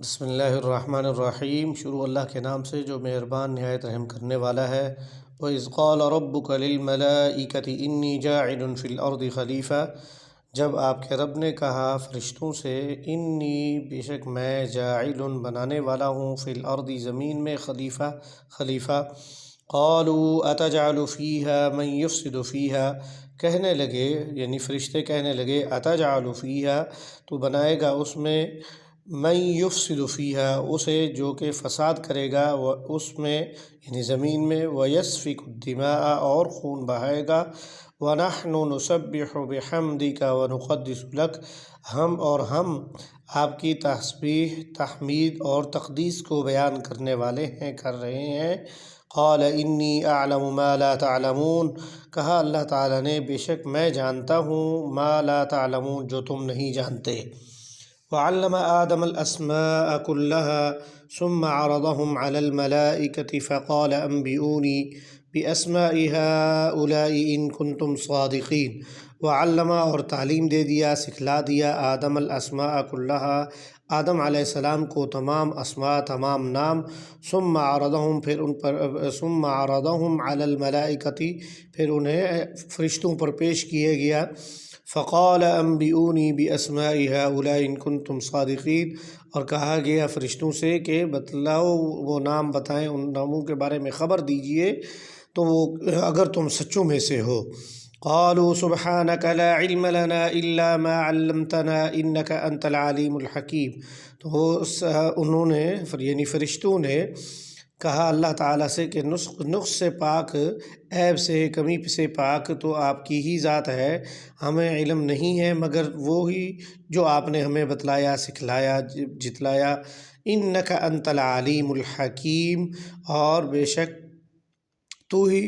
بسم اللہ الرحمن الرحیم۔ شروع اللہ کے نام سے جو مہربان نہایت رحم کرنے والا ہے۔ وَإِذْ قَالَ رَبُّكَ لِلْمَلَائِكَةِ إِنِّي جَاعِلٌ فِي الْأَرْضِ خلیفہ، جب آپ کے رب نے کہا فرشتوں سے انی بے شک میں جاعل بنانے والا ہوں فی الارض زمین میں خلیفہ۔ قالوا اتجعل فیہا من یفسد فیہا، کہنے لگے یعنی فرشتے کہنے لگے اتجعل فیہا تو بنائے گا اس میں من یفسد فیہا اسے جو کہ فساد کرے گا اس میں یعنی زمین میں، ویسفک الدماء اور خون بہائے گا، ونحن نسبح بحمدک ونقدس لک ہم آپ کی تسبیح تحمید اور تقدیس کو بیان کرنے والے ہیں، کر رہے ہیں۔ قال انی اعلم ما لا تعلمون، کہا اللہ تعالیٰ نے بے شک میں جانتا ہوں ما لا تعلمون جو تم نہیں جانتے۔ وعلم آدم الأسماء كلها ثم عرضهم على الملائكة فقال أنبئوني بأسماء هؤلاء إن كنتم صادقين۔ وعلم اور تعلیم دے دیا، سکھلا دیا آدم الاسماء كلها آدم علیہ السلام کو تمام اسماء تمام نام، ثم عرضهم پھر ان پر ثم عرضهم على الملائكة پھر انہیں فرشتوں پر پیش کیے گیا۔ فقال انبئونی باسماء هؤلاء ان کنتم صادقین، اور کہا گیا فرشتوں سے کہ بتلاؤ وہ نام بتائیں، ان ناموں کے بارے میں خبر دیجئے تو وہ اگر تم سچوں میں سے ہو۔ قالوا سبحانك لا علم لنا الا ما علمتنا انك انت العلیم الحکیم، تو انہوں نے یعنی فرشتوں نے کہا اللہ تعالیٰ سے کہ نقص سے پاک، عیب سے کمی سے پاک تو آپ کی ہی ذات ہے، ہمیں علم نہیں ہے مگر وہی جو آپ نے ہمیں بتلایا، سکھلایا، جتلایا۔ انک انت العلیم الحکیم، اور بے شک تو ہی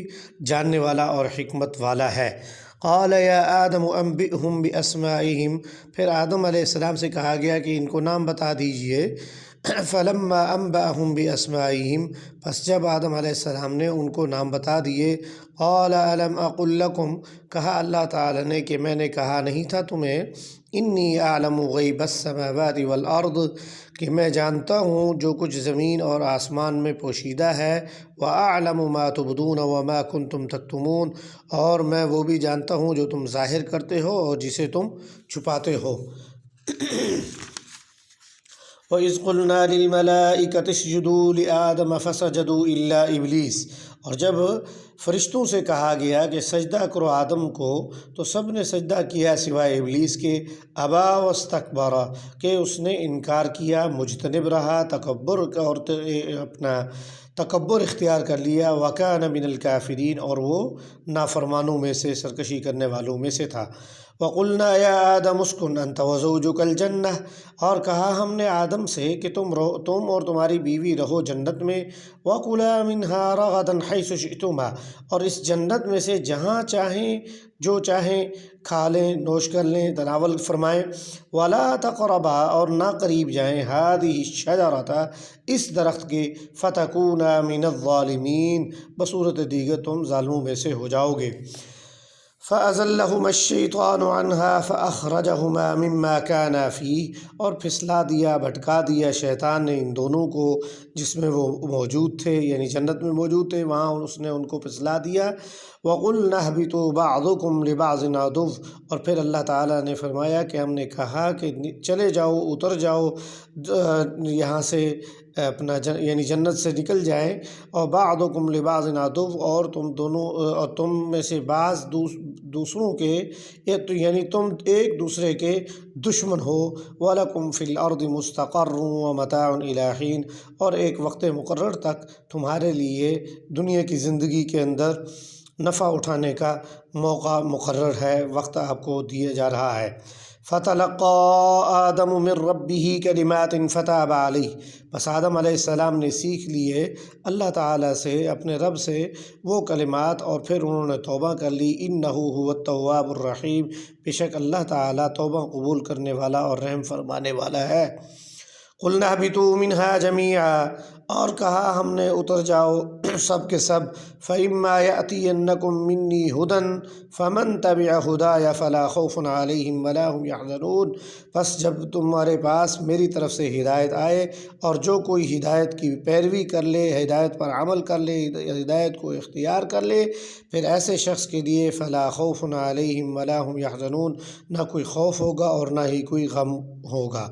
جاننے والا اور حکمت والا ہے۔ قال یا آدم انبئہم باسمائہم، پھر آدم علیہ السلام سے کہا گیا کہ ان کو نام بتا دیجئے۔ فلما انبأهم باسمائہم، پس جب آدم علیہ السلام نے ان کو نام بتا دیے، قال الم اقل لکم، کہا اللہ تعالیٰ نے کہ میں نے کہا نہیں تھا تمہیں، انی اعلم غیب السماوات والارض کہ میں جانتا ہوں جو کچھ زمین اور آسمان میں پوشیدہ ہے، واعلم ما تبدون وما کنتم تکتمون، اور میں وہ بھی جانتا ہوں جو تم ظاہر کرتے ہو اور جسے تم چھپاتے ہو۔ وَإِذْ قُلْنَا لِلْمَلَائِكَةِ اسْجُدُوا لِآدَمَ فَسَجَدُوا إِلَّا إِبْلِيسَ، اور جب فرشتوں سے کہا گیا کہ سجدہ کرو آدم کو تو سب نے سجدہ کیا سوائے ابلیس کے، ابا واستکبر کہ اس نے انکار کیا، مجتنب رہا، تکبر اور اپنا تکبر اختیار کر لیا، وَكَانَ مِنَ الْكَافِرِينَ اور وہ نافرمانوں میں سے، سرکشی کرنے والوں میں سے تھا۔ وَقُلْنَا يَا آدَمُ اسْكُنْ أَنْتَ وَزَوْجُكَ الْجَنَّةَ، اور کہا ہم نے آدم سے کہ تم اور تمہاری بیوی رہو جنت میں، وَكُلَا مِنْهَا رَغَدًا حَيْثُ شِئْتُمَا، اور اس جنت میں سے جہاں چاہیں جو چاہیں کھا لیں، نوش کر لیں، تناول فرمائیں، وَلَا تَقْرَبَا اور نہ قریب جائیں، هَذِهِ الشَّجَرَةَ اس درخت کے، فَتَكُونَا مِنَ الظَّالِمِينَ بصورت دیگر تم ظالموں میں سے ہو جاؤ گے۔ فَأَزَلَّهُمَا الشَّيْطَانُ عَنْهَا فَأَخْرَجَهُمَا مِمَّا كَانَا فِيهِ، اور پھسلا دیا، بھٹکا دیا شیطان نے ان دونوں کو جس میں وہ موجود تھے، یعنی جنت میں موجود تھے، وہاں اس نے ان کو پھسلا دیا۔ وَقُلْنَا اهْبِطُوا بَعْضُكُمْ لِبَعْضٍ عَدُوٌّ، اور پھر اللہ تعالیٰ نے فرمایا کہ ہم نے کہا کہ چلے جاؤ، اتر جاؤ یہاں سے، اپنا یعنی جنت سے نکل جائیں، اور بعضکم لبعض عدو، اور تم دونوں اور تم میں سے بعض دوسروں کے یعنی تم ایک دوسرے کے دشمن ہو۔ وَلَكُمْ فِي الْأَرْضِ مُسْتَقَرٌّ وَمَتَاعٌ إِلَىٰ حِينٍ، اور ایک وقت مقرر تک تمہارے لیے دنیا کی زندگی کے اندر نفع اٹھانے کا موقع مقرر ہے، وقت آپ کو دیا جا رہا ہے۔ فَتَلَقَّىٰ آدَمُ مِن رَّبِّهِ كَلِمَاتٍ فَتَابَ عَلَيْهِ، بس آدم علیہ السلام نے سیکھ لیے اللہ تعالیٰ سے، اپنے رب سے وہ کلمات، اور پھر انہوں نے توبہ کر لی۔ إِنَّهُ هُوَ التَّوَّابُ الرَّحِيمُ، بے شک اللہ تعالیٰ توبہ قبول کرنے والا اور رحم فرمانے والا ہے۔ قلنا اہبطوا منہا جمیعا، اور کہا ہم نے اتر جاؤ سب کے سب، فإما یأتینکم منی ھدی فمن تبع ھدای فلا خوف علیہم ولا ھم یحزنون، پس جب تمہارے پاس میری طرف سے ہدایت آئے اور جو کوئی ہدایت کی پیروی کر لے، ہدایت پر عمل کر لے، ہدایت کو اختیار کر لے، پھر ایسے شخص کے لیے فلا خوف علیہم ولا ھم یحزنون، نہ کوئی خوف ہوگا اور نہ ہی کوئی غم ہوگا۔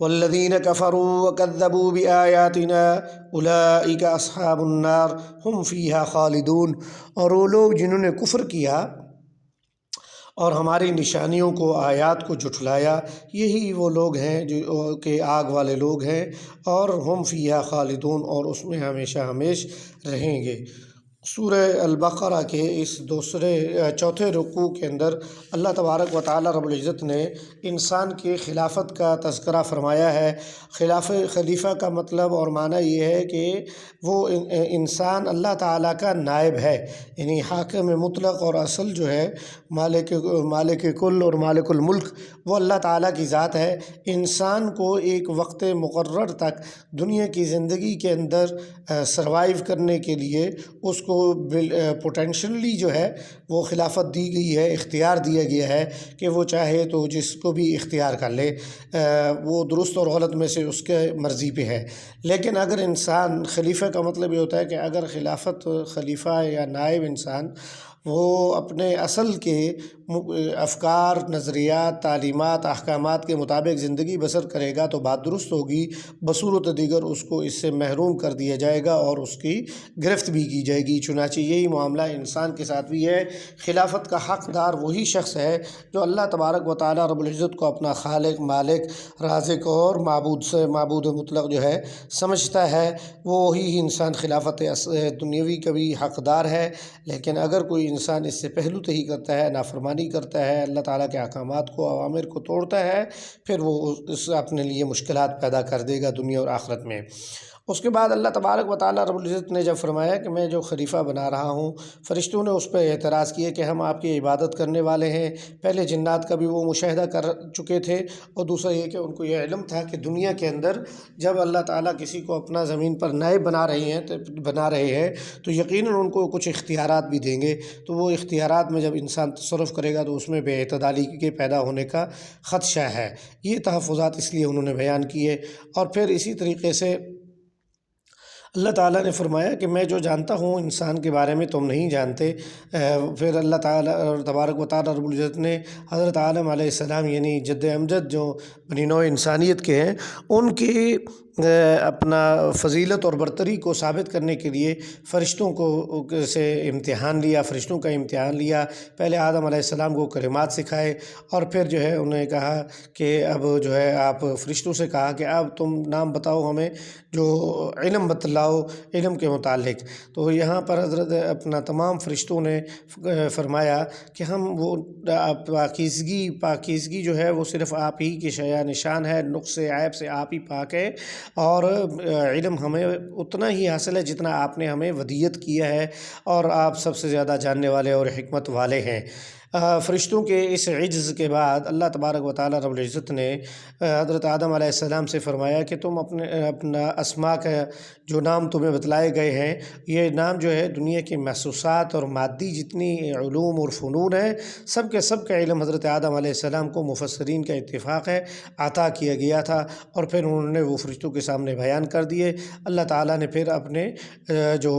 والذین کفروا وکذبوا بآیاتنا اولئک اصحاب النار ھم فیہا خالدون، اور وہ لوگ جنہوں نے کفر کیا اور ہماری نشانیوں کو، آیات کو جھٹلایا، یہی وہ لوگ ہیں جو کہ آگ والے لوگ ہیں، اور ہم فیہا خالدون، اور اس میں ہمیشہ ہمیش رہیں گے۔ سورہ البقرہ کے اس چوتھے رکوع کے اندر اللہ تبارک و تعالی رب العزت نے انسان کی خلافت کا تذکرہ فرمایا ہے۔ خلیفہ کا مطلب اور معنی یہ ہے کہ وہ انسان اللہ تعالیٰ کا نائب ہے، یعنی حاکم مطلق اور اصل جو ہے مالک کل اور مالک الملک وہ اللہ تعالیٰ کی ذات ہے۔ انسان کو ایک وقت مقرر تک دنیا کی زندگی کے اندر سروائیو کرنے کے لیے اس کو پوٹینشلی جو ہے وہ خلافت دی گئی ہے، اختیار دیا گیا ہے کہ وہ چاہے تو جس کو بھی اختیار کر لے، وہ درست اور غلط میں سے اس کے مرضی پہ ہے۔ لیکن اگر انسان، خلیفہ کا مطلب یہ ہوتا ہے کہ اگر خلیفہ یا نائب انسان وہ اپنے اصل کے افکار، نظریات، تعلیمات، احکامات کے مطابق زندگی بسر کرے گا تو بات درست ہوگی، بصورت دیگر اس کو اس سے محروم کر دیا جائے گا اور اس کی گرفت بھی کی جائے گی۔ چنانچہ یہی معاملہ انسان کے ساتھ بھی ہے۔ خلافت کا حقدار وہی شخص ہے جو اللہ تبارک و تعالی رب العزت کو اپنا خالق، مالک، رازق اور معبود مطلق جو ہے سمجھتا ہے، وہی انسان خلافت دنیاوی کا بھی حقدار ہے۔ لیکن اگر کوئی انسان اس سے پہلو تہی کرتا ہے، نافرمانی کرتا ہے، اللہ تعالیٰ کے احکامات کو، اوامر کو توڑتا ہے، پھر وہ اس اپنے لیے مشکلات پیدا کر دے گا دنیا اور آخرت میں۔ اس کے بعد اللہ تبارک و تعالی رب العزت نے جب فرمایا کہ میں جو خلیفہ بنا رہا ہوں، فرشتوں نے اس پہ اعتراض کیے کہ ہم آپ کی عبادت کرنے والے ہیں۔ پہلے جنات کا بھی وہ مشاہدہ کر چکے تھے، اور دوسرا یہ کہ ان کو یہ علم تھا کہ دنیا کے اندر جب اللہ تعالیٰ کسی کو اپنا زمین پر نائب بنا رہے ہیں تو یقیناً ان کو کچھ اختیارات بھی دیں گے، تو وہ اختیارات میں جب انسان تصرف کرے گا تو اس میں بے اعتدالی کے پیدا ہونے کا خدشہ ہے۔ یہ تحفظات اس لیے انہوں نے بیان کیے۔ اور پھر اسی طریقے سے اللہ تعالیٰ نے فرمایا کہ میں جو جانتا ہوں انسان کے بارے میں تم نہیں جانتے۔ پھر اللہ تعالیٰ تبارک و تعالیٰ رب العزت نے حضرت آدم علیہ السلام یعنی جد امجد جو بنی نوع انسانیت کے ہیں، ان کی اپنا فضیلت اور برتری کو ثابت کرنے کے لیے فرشتوں کو سے امتحان لیا، فرشتوں کا امتحان لیا۔ پہلے آدم علیہ السلام کو کلمات سکھائے، اور پھر جو ہے انہیں کہا کہ اب جو ہے آپ فرشتوں سے کہا کہ اب تم نام بتاؤ ہمیں، جو علم بتلاؤ علم کے متعلق۔ تو یہاں پر حضرت اپنا تمام فرشتوں نے فرمایا کہ ہم وہ پاکیزگی جو ہے وہ صرف آپ ہی کی شیا نشان ہے، نقص عیب سے آپ ہی پاک ہے، اور علم ہمیں اتنا ہی حاصل ہے جتنا آپ نے ہمیں ودیت کیا ہے، اور آپ سب سے زیادہ جاننے والے اور حکمت والے ہیں۔ فرشتوں کے اس عجز کے بعد اللہ تبارک و تعالی رب العزت نے حضرت آدم علیہ السلام سے فرمایا کہ تم اپنا اسماء کا جو نام تمہیں بتلائے گئے ہیں، یہ نام جو ہے دنیا کے محسوسات اور مادی جتنی علوم اور فنون ہیں، سب کا علم حضرت آدم علیہ السلام کو مفسرین کا اتفاق ہے عطا کیا گیا تھا، اور پھر انہوں نے وہ فرشتوں کے سامنے بیان کر دیے۔ اللہ تعالیٰ نے پھر اپنے جو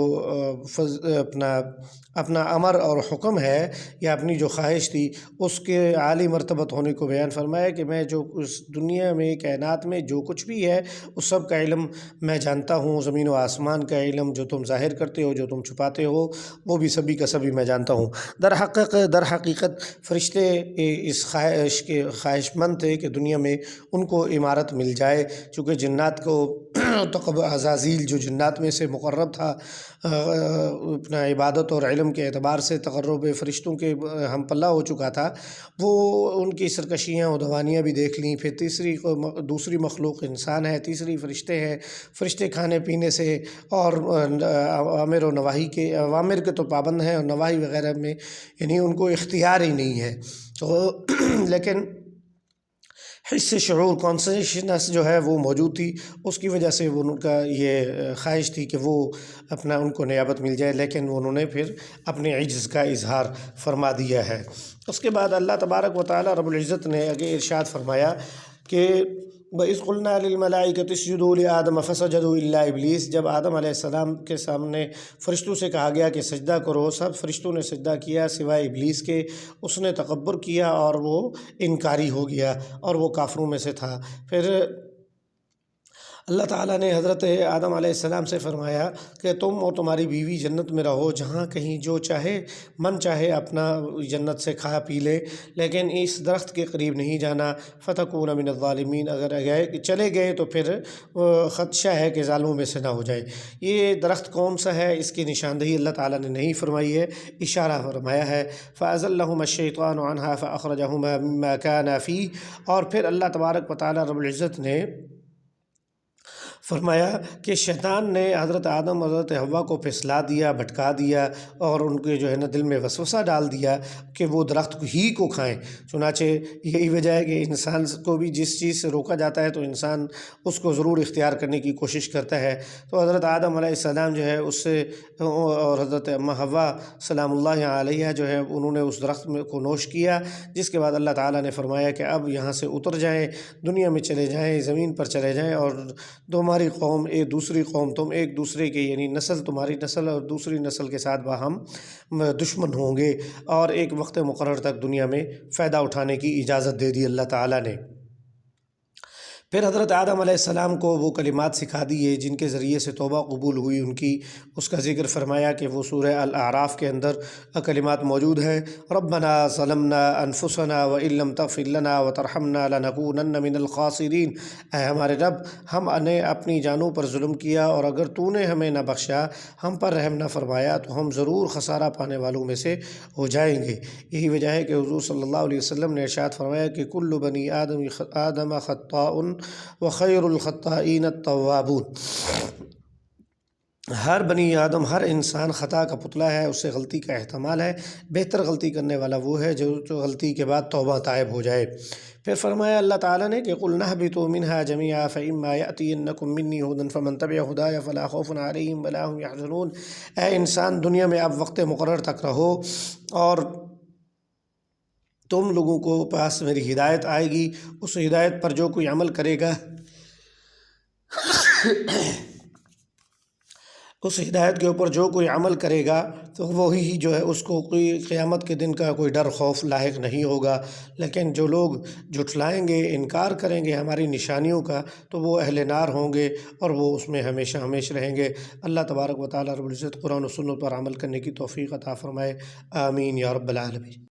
اپنا امر اور حکم ہے یا اپنی جو خواہش تھی اس کے عالی مرتبت ہونے کو بیان فرمایا کہ میں جو اس دنیا میں، کائنات میں جو کچھ بھی ہے اس سب کا علم میں جانتا ہوں، زمین و آسمان کا علم جو تم ظاہر کرتے ہو، جو تم چھپاتے ہو، وہ بھی سبھی کا سبھی میں جانتا ہوں۔ در حقیقت فرشتے اس خواہش مند تھے کہ دنیا میں ان کو امارت مل جائے، چونکہ جنات کو عزازیل جو جنات میں سے مقرب تھا، اپنا عبادت اور علم کے اعتبار سے تقرب فرشتوں کے ہم پلہ ہو چکا تھا، وہ ان کی سرکشیاں و دوانیاں بھی دیکھ لیں۔ پھر دوسری مخلوق انسان ہے، تیسری فرشتے ہیں۔ فرشتے کھانے پینے سے اور اوامر کے تو پابند ہیں، اور نواہی وغیرہ میں یعنی ان کو اختیار ہی نہیں ہے۔ تو لیکن حس شعور کانسیشنس جو ہے وہ موجود تھی، اس کی وجہ سے ان کا یہ خواہش تھی کہ وہ اپنا ان کو نیابت مل جائے، لیکن انہوں نے پھر اپنے عجز کا اظہار فرما دیا ہے۔ اس کے بعد اللہ تبارک و تعالیٰ رب العزت نے آگے ارشاد فرمایا کہ وَإِذْ قُلْنَا لِلْمَلَائِكَةِ اسْجُدُوا لِآدَمَ فَسَجَدُوا إِلَّا إِبْلِيسَ، جب آدم علیہ السلام کے سامنے فرشتوں سے کہا گیا کہ سجدہ کرو، سب فرشتوں نے سجدہ کیا سوائے ابلیس کے، اس نے تکبر کیا اور وہ انکاری ہو گیا اور وہ کافروں میں سے تھا۔ پھر اللہ تعالیٰ نے حضرت آدم علیہ السلام سے فرمایا کہ تم اور تمہاری بیوی جنت میں رہو، جہاں کہیں جو چاہے من چاہے اپنا جنت سے کھا پی لے، لیکن اس درخت کے قریب نہیں جانا، فتکون من الظالمین، اگر چلے گئے تو پھر خدشہ ہے کہ ظالموں میں سے نہ ہو جائے۔ یہ درخت کون سا ہے، اس کی نشاندہی اللہ تعالیٰ نے نہیں فرمائی ہے، اشارہ فرمایا ہے۔ فَأَزَلَّهُمَا الشَّيْطَانُ عَنْهَا فَأَخْرَجَهُمَا مِمَّا كَانَا فِيهِ، اور پھر اللہ تبارک و تعالیٰ رب العزت نے فرمایا کہ شیطان نے حضرت آدم اور حضرت حوا کو پھسلا دیا، بھٹکا دیا اور ان کے جو ہے نا دل میں وسوسہ ڈال دیا کہ وہ درخت ہی کو کھائیں۔ چنانچہ یہی وجہ ہے کہ انسان کو بھی جس چیز سے روکا جاتا ہے تو انسان اس کو ضرور اختیار کرنے کی کوشش کرتا ہے۔ تو حضرت آدم علیہ السلام جو ہے اس سے اور حضرت اماں حوا سلام اللہ علیہ جو ہے انہوں نے اس درخت میں کو نوش کیا، جس کے بعد اللہ تعالیٰ نے فرمایا کہ اب یہاں سے اتر جائیں، دنیا میں چلے جائیں، زمین پر چلے جائیں، اور تمہاری قوم ایک دوسری قوم، تم ایک دوسرے کے یعنی نسل، تمہاری نسل اور دوسری نسل کے ساتھ باہم دشمن ہوں گے، اور ایک وقت مقرر تک دنیا میں فائدہ اٹھانے کی اجازت دے دی اللہ تعالیٰ نے۔ پھر حضرت آدم علیہ السلام کو وہ کلمات سکھا دیے جن کے ذریعے سے توبہ قبول ہوئی ان کی، اس کا ذکر فرمایا کہ وہ سورہ الاعراف کے اندر کلمات موجود ہیں۔ ربنا ظلمنا انفسنا وان لم تغفر لنا وترحمنا لنکونن من الخاسرین، اے ہمارے رب، ہم نے اپنی جانوں پر ظلم کیا اور اگر تو نے ہمیں نہ بخشا، ہم پر رحم نہ فرمایا تو ہم ضرور خسارہ پانے والوں میں سے ہو جائیں گے۔ یہی وجہ ہے کہ حضور صلی اللہ علیہ وسلم نے ارشاد فرمایا کہ کل بنی آدم خطاء وخیر الخطائین التوابون، ہر بنی آدم، ہر انسان خطا کا پتلا ہے، اس سے غلطی کا احتمال ہے، بہتر غلطی کرنے والا وہ ہے جو غلطی کے بعد توبہ طائب ہو جائے۔ پھر فرمایا اللہ تعالیٰ نے کہ قُلْ نَهْبِطُوا مِنْهَا جَمِيعًا فَإِمَّا يَأْتِيَنَّكُم مِّنِّي هُدًى فَمَن تَبِعَ هُدَايَ فَلَا خَوْفٌ عَلَيْهِمْ وَلَا هُمْ يَحْزَنُونَ، اے انسان دنیا میں اب وقت مقرر تک رہو اور تم لوگوں کو پاس میری ہدایت آئے گی، اس ہدایت پر جو کوئی عمل کرے گا اس ہدایت کے اوپر جو کوئی عمل کرے گا تو وہی جو ہے اس کو کوئی قیامت کے دن کا کوئی ڈر خوف لاحق نہیں ہوگا، لیکن جو لوگ جھٹلائیں گے، انکار کریں گے ہماری نشانیوں کا، تو وہ اہل نار ہوں گے اور وہ اس میں ہمیشہ ہمیشہ رہیں گے۔ اللہ تبارک و تعالیٰ رب العزت قرآن و سنت پر عمل کرنے کی توفیق عطا فرمائے، آمین یا رب العالمین۔